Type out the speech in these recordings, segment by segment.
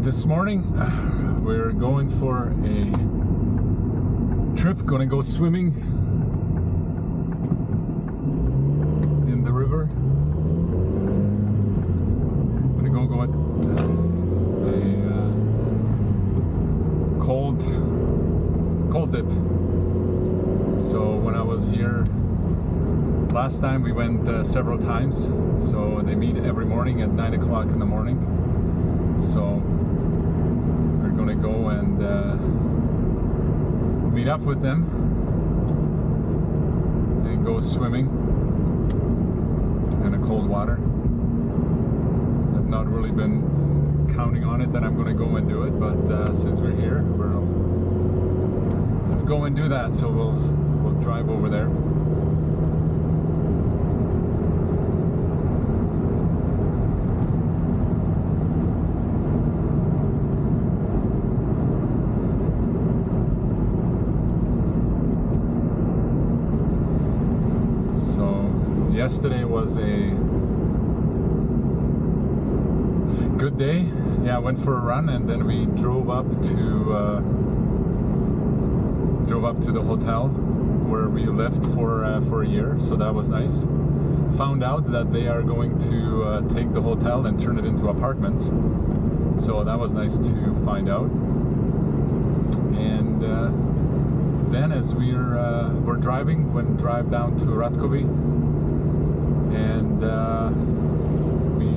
This morning we're going for a trip, gonna go swimming in the river. Gonna go at a cold dip. So when I was here last time, we went several times. So they meet every morning at 9 o'clock in the morning. So we're gonna go and meet up with them and go swimming in the cold water. I've not really been counting on it that I'm gonna go and do it, but since we're here, we'll go and do that. So we'll drive over there. Yesterday was a good day. Yeah, I went for a run and then we drove up to the hotel where we lived for a year. So that was nice. Found out that they are going to take the hotel and turn it into apartments. So that was nice to find out. And then as we're driving, drive down to Ratkovi. And we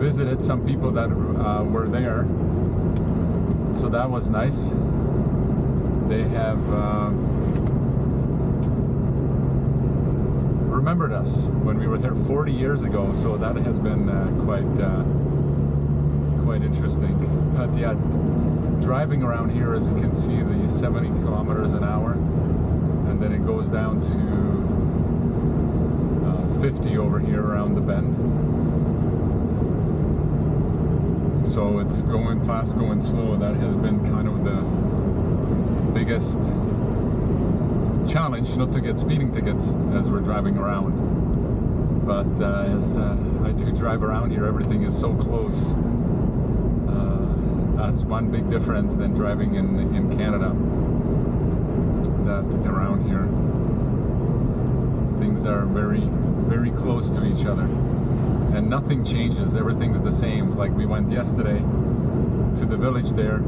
visited some people that were there, so that was nice. They have remembered us when we were there 40 years ago, so that has been quite interesting. But yeah, driving around here, as you can see, the 70 kilometers an hour, and then it goes down to 50 over here around the bend. So it's going fast, going slow. That has been kind of the biggest challenge, not to get speeding tickets as we're driving around. But as I do drive around here, everything is so close. That's one big difference than driving in Canada. That around here, things are very close to each other and nothing changes. Everything's the same. Like we went yesterday to the village there,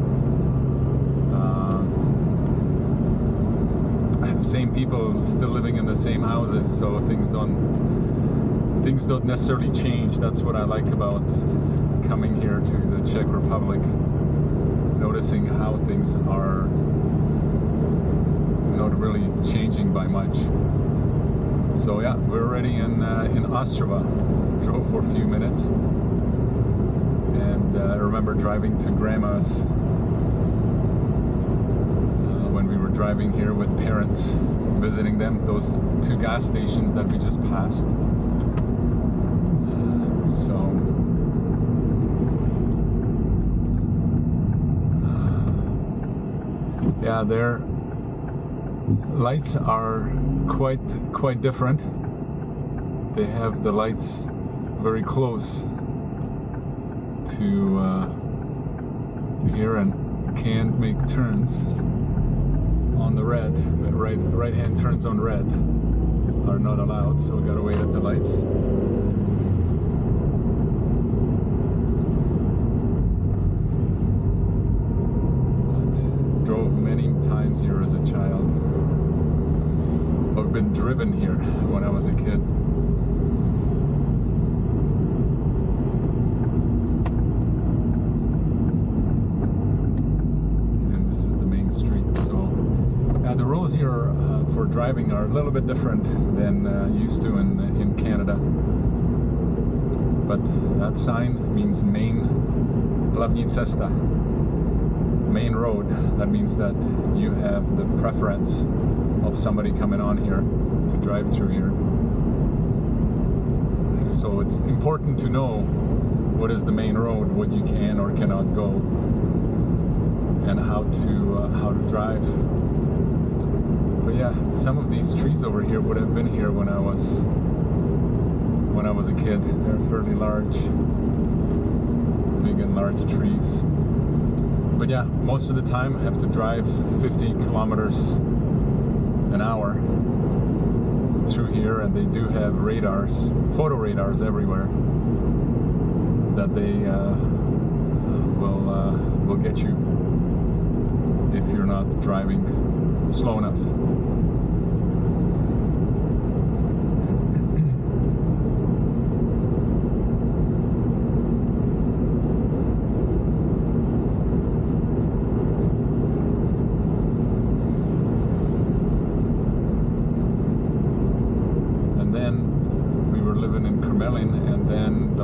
same people still living in the same houses, so things don't necessarily change. That's what I like about coming here to the Czech Republic, noticing how things are not really changing by much. So yeah, we're already in Ostrava. Drove for a few minutes, and I remember driving to Grandma's when we were driving here with parents, visiting them. Those two gas stations that we just passed. Yeah, their lights are quite different. They have the lights very close to here, and can't make turns on the red. Right hand turns on red are not allowed, so we gotta wait at the lights. Drove many times here as a child. I've been driven here when I was a kid. And this is the main street. So the rules here for driving are a little bit different than used to in Canada. But that sign means main hlavní cesta, main road. That means that you have the preference of somebody coming on here to drive through here. So it's important to know what is the main road, what you can or cannot go, and how to drive. But yeah, some of these trees over here would have been here when I was a kid. They're fairly large. big and large trees. But yeah, most of the time I have to drive 50 kilometers an hour through here, and they do have radars, photo radars everywhere that they will get you if you're not driving slow enough.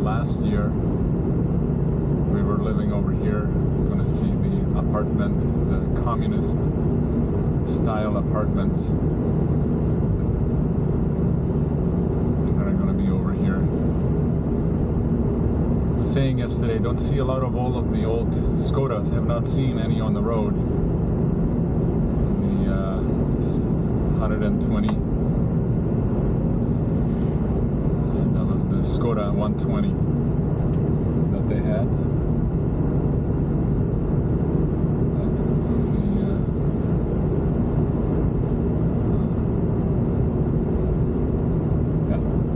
Last year we were living over here, gonna see the apartment, the communist style apartments that are gonna be over here. I was saying yesterday, don't see a lot of all of the old Skodas, have not seen any on the road. The 120, and that was the Skoda 120 that they had.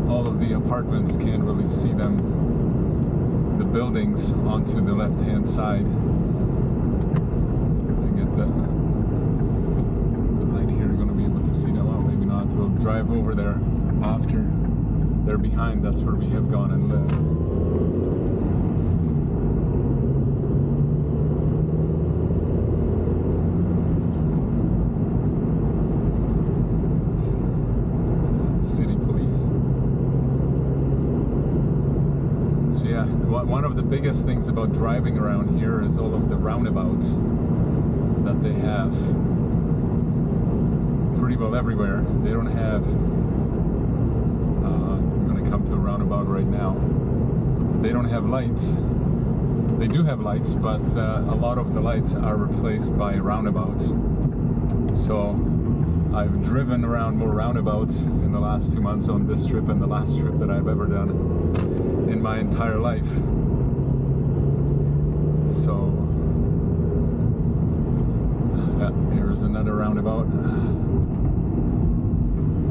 All of the apartments can't really see them, the buildings, onto the left hand side. To get the light here, you're going to be able to see them. Well, maybe not. We'll drive over there after they're behind. That's where we have gone and lived. One of the biggest things about driving around here is all of the roundabouts that they have pretty well everywhere. They don't have, I'm going to come to a roundabout right now. They don't have lights. They do have lights, but a lot of the lights are replaced by roundabouts. So I've driven around more roundabouts in the last 2 months on this trip and the last trip that I've ever done in my entire life. So here's another roundabout.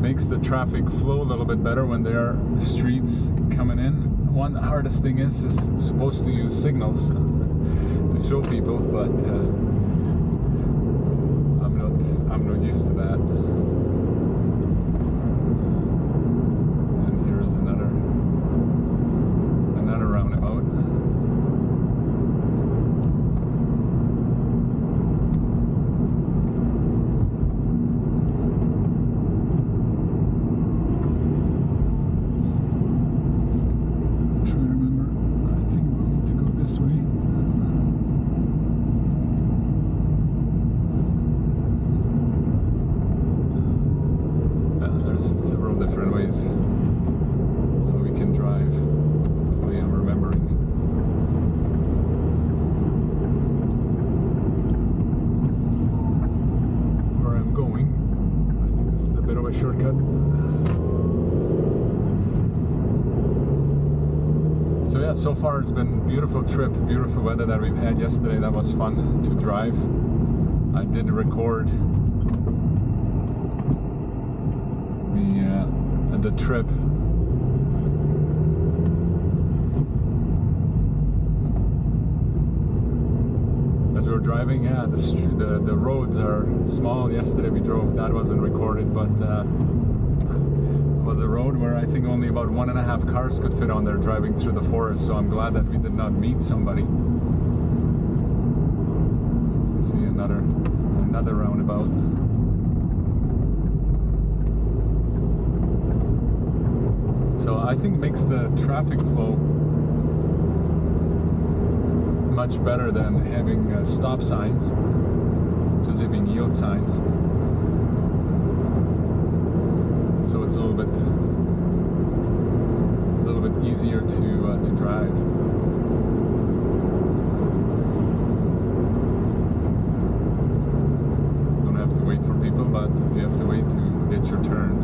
Makes the traffic flow a little bit better when there are streets coming in. One hardest thing is supposed to use signals to show people, but I'm not used to that. Shortcut. So yeah, so far it's been a beautiful trip, beautiful weather that we've had yesterday. That was fun to drive. I did record the trip. As we were driving, yeah, the roads are small. Yesterday we drove, that wasn't recorded, but it was a road where I think only about 1.5 cars could fit on there driving through the forest, so I'm glad that we did not meet somebody. See another roundabout. So I think it makes the traffic flow much better than having stop signs, just having yield signs. So it's a little bit easier to drive. Don't have to wait for people, but you have to wait to get your turn.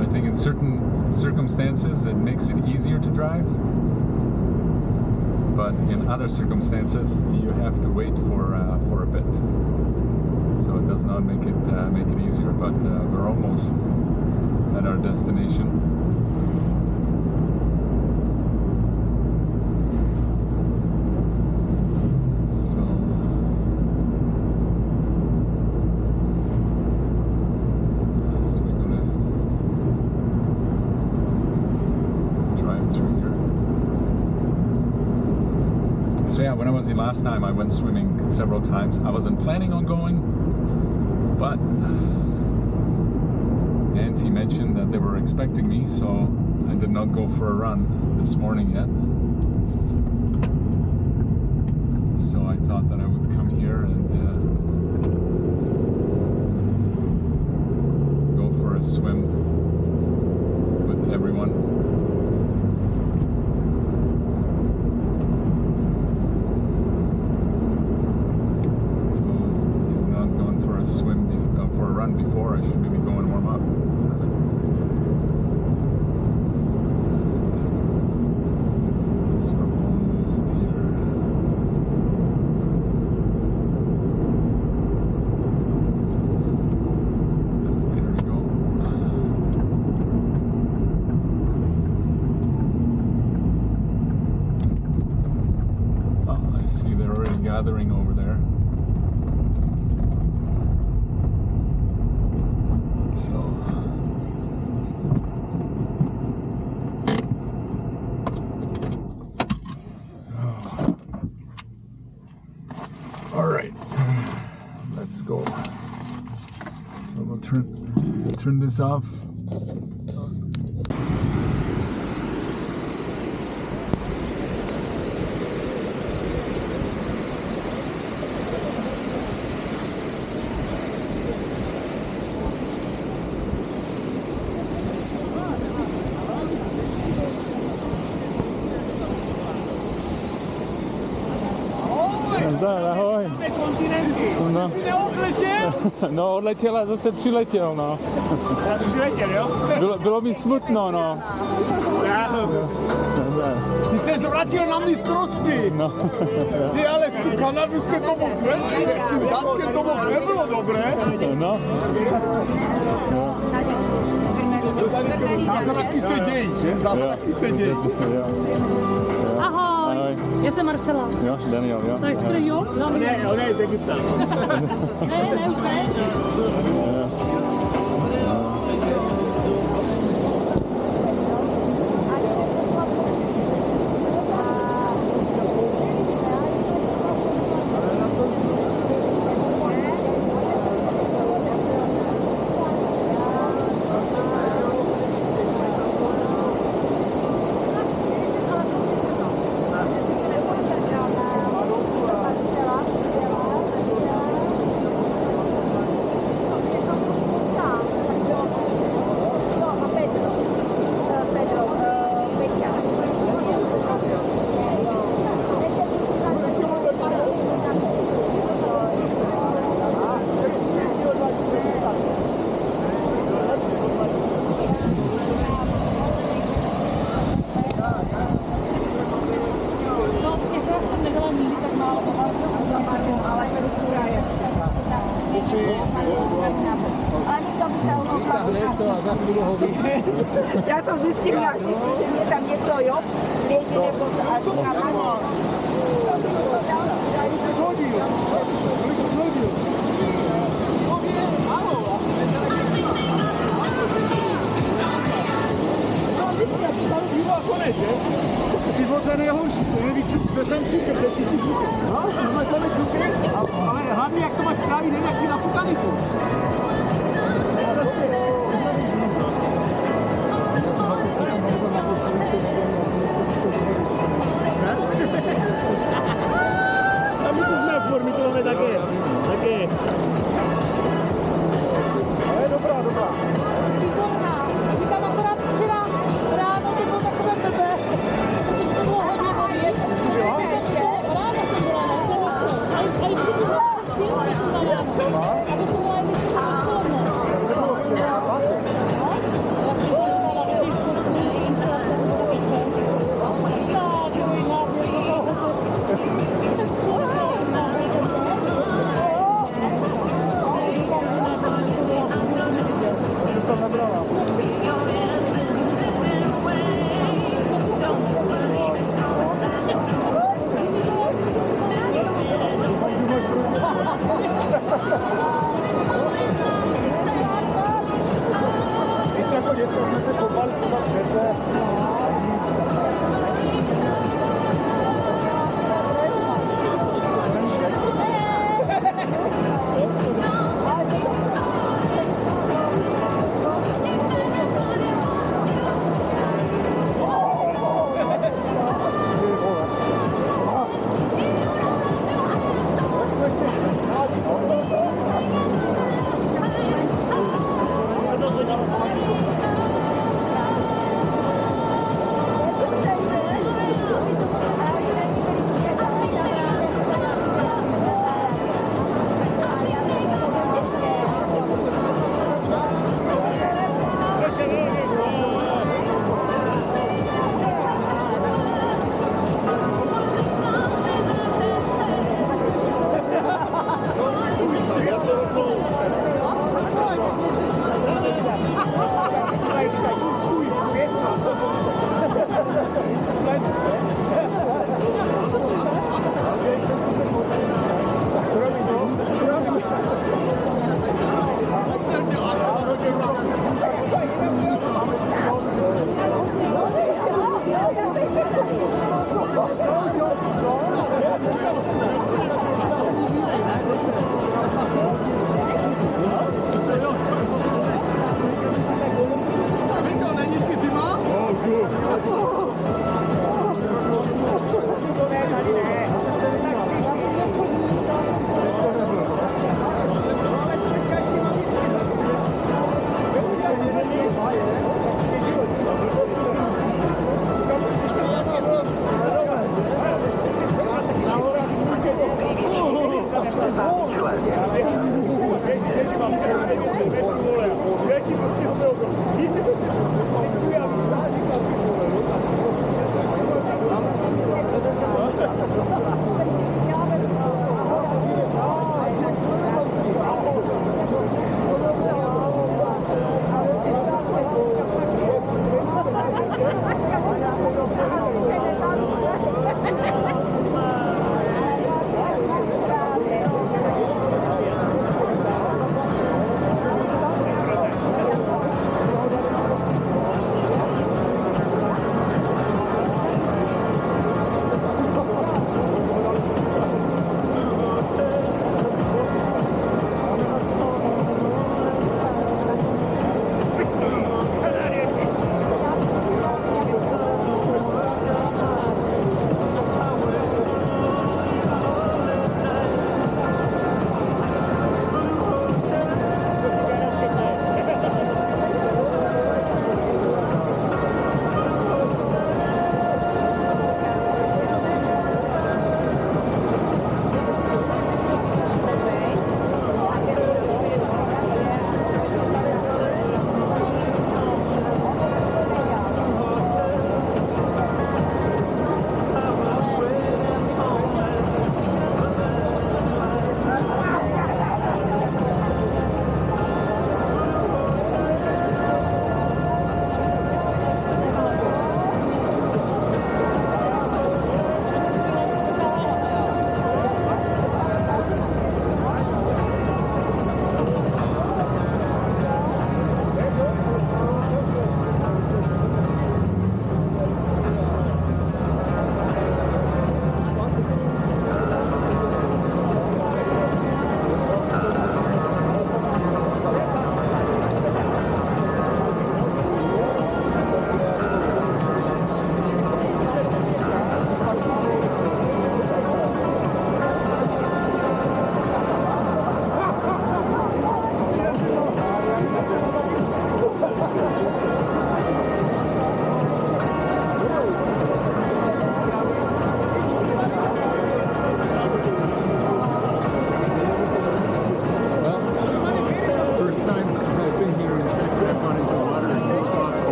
I think in certain circumstances it makes it easier to drive. but in other circumstances you have to wait for a bit. So it does not make it easier. But we're almost at our destination. So yeah, when I was here last time, I went swimming several times. I wasn't planning on going, but Auntie mentioned that they were expecting me, so I did not go for a run this morning yet. So I thought that I would come here and go for a swim with everyone. Before I should maybe go and warm up. So we're almost here. There we go. Oh, I see they're already gathering over there. So, all right, let's go. So we'll turn this off. Ahoj. No. Jsi neodletěl? No, odletěl a zase přiletěl, no. Já jsem přiletěl, jo? Bylo mi smutno, no. Ty jsi zvrátil na mistrovství. No. Ty ale s tu Kanadu jste to moc nebyli, s tím Dánskem to moc nebylo dobré. No. Zázraky se dějí, že? Zázraky se dějí. Ahoj. Ahoj. Já jsem Marcela. Jo, Daniel, jo. Tak to jo? No, Ne, on je z Egypta. ne, už ne. Já to zjistím nějak, je tam něco, jo? Vědí nebo to a říkám, ano. Když se shodil. Ty voze nejhorší, to je víc besenci, ale hlavně jak to máš právě nejlepší na putaniku. Tam to jsme v formě, to máme také. Ale je dobrá. Výborná. Říkám akorát včera ráno to bylo takové blbé, protože to bylo hodně vody. Ráno jsem byla na Řenicku. A i když jsem byla předtím, jsem byla ráno. A to jsem byla i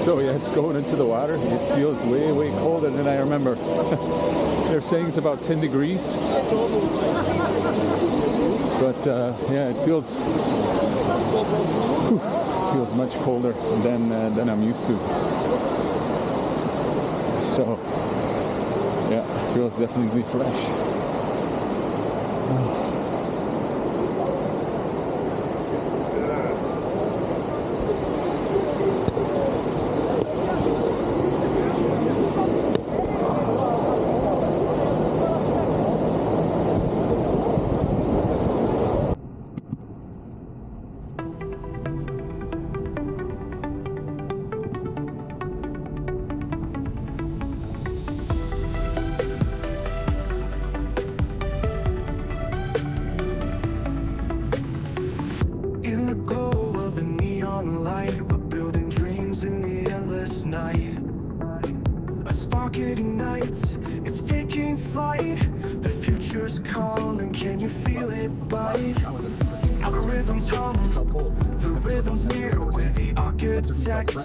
So yes, going into the water, it feels way, way colder than I remember. They're saying it's about 10 degrees. But yeah, it feels much colder than I'm used to. So yeah, it feels definitely fresh.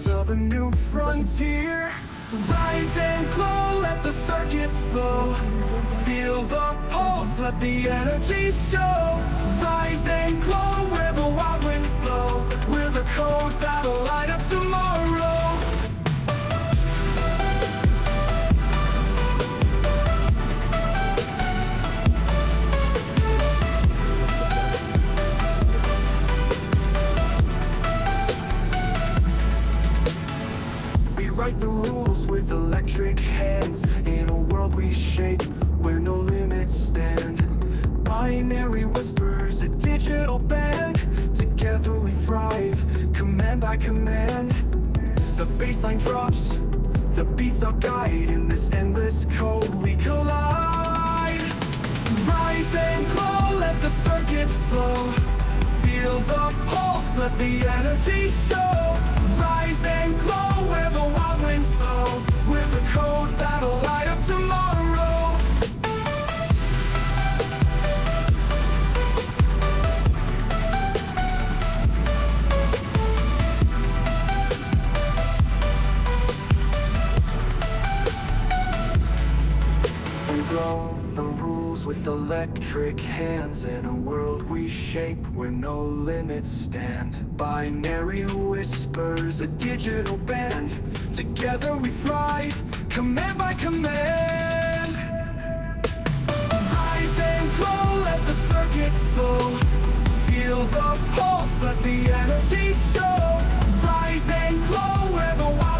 Of a new frontier. Rise and glow, let the circuits flow. Feel the pulse, let the energy show. Rise and glow where the wild winds blow. We're the code that'll light up tomorrow. Rewrite the rules with electric hands. In a world we shape where no limits stand. Binary whispers, a digital band. Together we thrive, command by command. The bassline drops, the beats our guide. In this endless code we collide. Rise and glow, let the circuits flow. Feel the pulse, let the energy show. Rise and glow where the wild winds blow. We're the code that'll light up tomorrow. The rules with electric hands. In a world we shape where no limits stand. Binary whispers, a digital band. Together we thrive, command by command. Rise and glow, let the circuits flow. Feel the pulse, let the energy show. Rise and glow where the wild